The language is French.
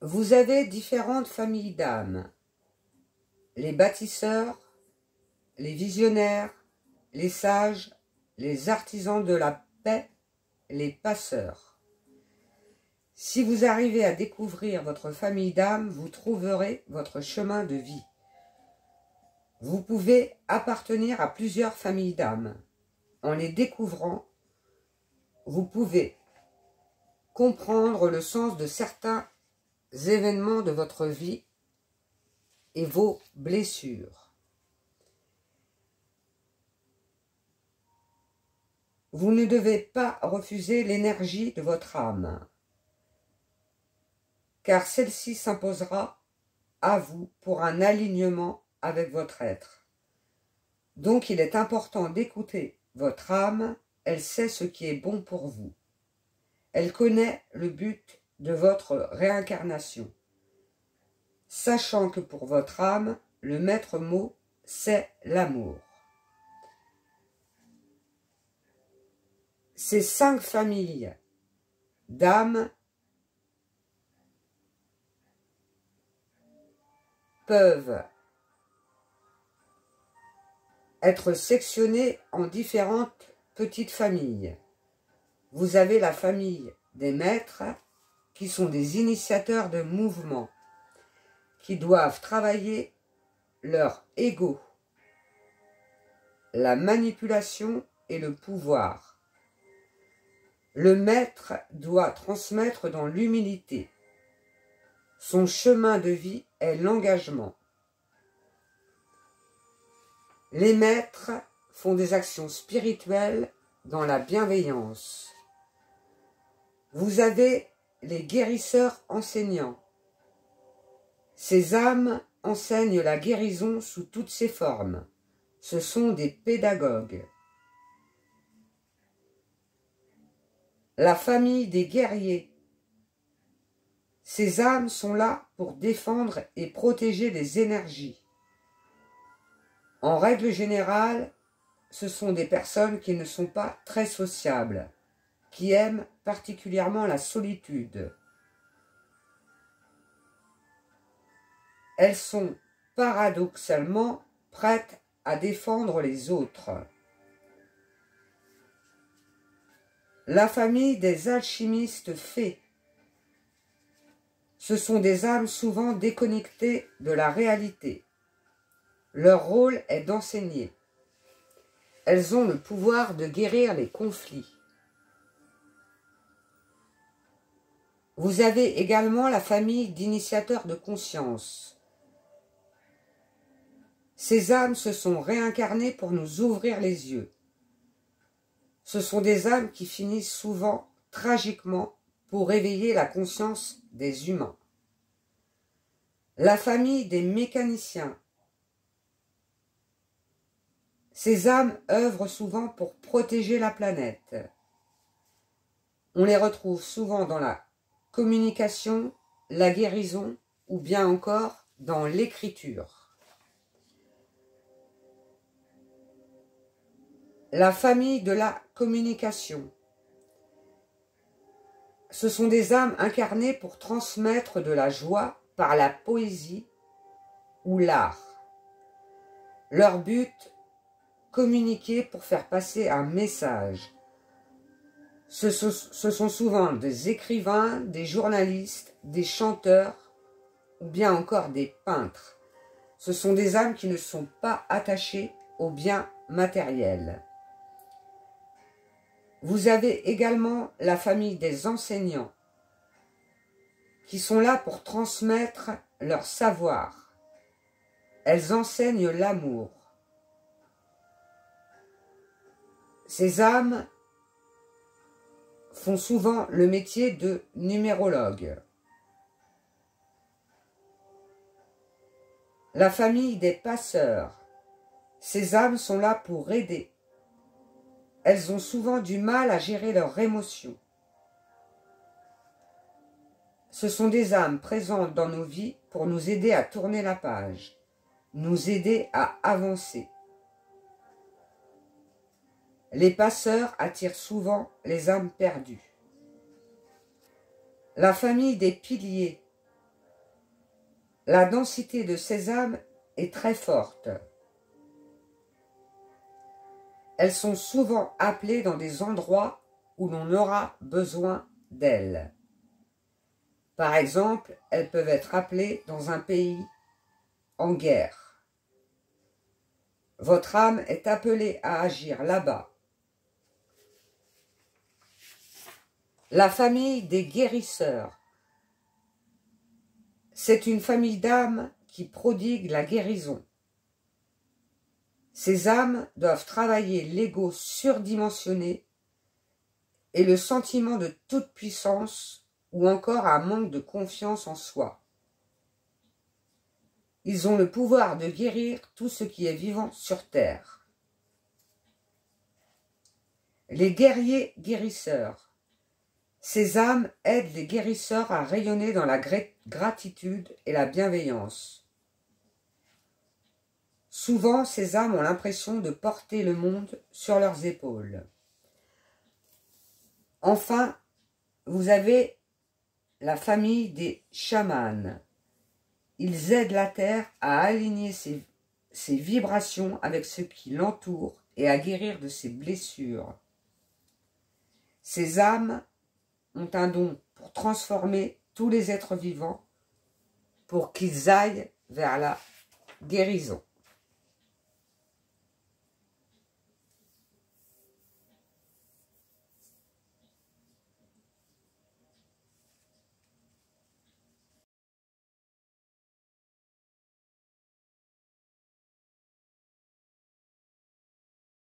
Vous avez différentes familles d'âmes. Les bâtisseurs, les visionnaires, les sages, les artisans de la paix, les passeurs. Si vous arrivez à découvrir votre famille d'âmes, vous trouverez votre chemin de vie. Vous pouvez appartenir à plusieurs familles d'âmes. En les découvrant, vous pouvez comprendre le sens de certains événements de votre vie et vos blessures. Vous ne devez pas refuser l'énergie de votre âme, car celle-ci s'imposera à vous pour un alignement avec votre être. Donc il est important d'écouter votre âme, elle sait ce qui est bon pour vous. Elle connaît le but de votre réincarnation, sachant que pour votre âme, le maître mot, c'est l'amour. Ces 5 familles d'âmes peuvent être sectionnées en différentes petites familles. Vous avez la famille des maîtres, qui sont des initiateurs de mouvement, qui doivent travailler leur ego, la manipulation et le pouvoir. Le maître doit transmettre dans l'humilité. Son chemin de vie est l'engagement. Les maîtres font des actions spirituelles dans la bienveillance. Vous avez les guérisseurs enseignants. Ces âmes enseignent la guérison sous toutes ses formes. Ce sont des pédagogues. La famille des guerriers. Ces âmes sont là pour défendre et protéger les énergies. En règle générale, ce sont des personnes qui ne sont pas très sociables, qui aiment particulièrement la solitude. Elles sont paradoxalement prêtes à défendre les autres. La famille des alchimistes fées. Ce sont des âmes souvent déconnectées de la réalité. Leur rôle est d'enseigner. Elles ont le pouvoir de guérir les conflits. Vous avez également la famille d'initiateurs de conscience. Ces âmes se sont réincarnées pour nous ouvrir les yeux. Ce sont des âmes qui finissent souvent tragiquement pour éveiller la conscience des humains. La famille des mécaniciens. Ces âmes œuvrent souvent pour protéger la planète. On les retrouve souvent dans la communication, la guérison ou bien encore dans l'écriture. La famille de la communication. Ce sont des âmes incarnées pour transmettre de la joie par la poésie ou l'art. Leur but, communiquer pour faire passer un message. Ce sont souvent des écrivains, des journalistes, des chanteurs ou bien encore des peintres. Ce sont des âmes qui ne sont pas attachées aux biens matériels. Vous avez également la famille des enseignants qui sont là pour transmettre leur savoir. Elles enseignent l'amour. Ces âmes font souvent le métier de numérologue. La famille des passeurs. Ces âmes sont là pour aider. Elles ont souvent du mal à gérer leurs émotions. Ce sont des âmes présentes dans nos vies pour nous aider à tourner la page, nous aider à avancer. Les passeurs attirent souvent les âmes perdues. La famille des piliers. La densité de ces âmes est très forte. Elles sont souvent appelées dans des endroits où l'on aura besoin d'elles. Par exemple, elles peuvent être appelées dans un pays en guerre. Votre âme est appelée à agir là-bas. La famille des guérisseurs. C'est une famille d'âmes qui prodigue la guérison. Ces âmes doivent travailler l'ego surdimensionné et le sentiment de toute puissance ou encore un manque de confiance en soi. Ils ont le pouvoir de guérir tout ce qui est vivant sur terre. Les guerriers guérisseurs. Ces âmes aident les guérisseurs à rayonner dans la gratitude et la bienveillance. Souvent, ces âmes ont l'impression de porter le monde sur leurs épaules. Enfin, vous avez la famille des chamans. Ils aident la Terre à aligner ses vibrations avec ce qui l'entoure et à guérir de ses blessures. Ces âmes ont un don pour transformer tous les êtres vivants pour qu'ils aillent vers la guérison.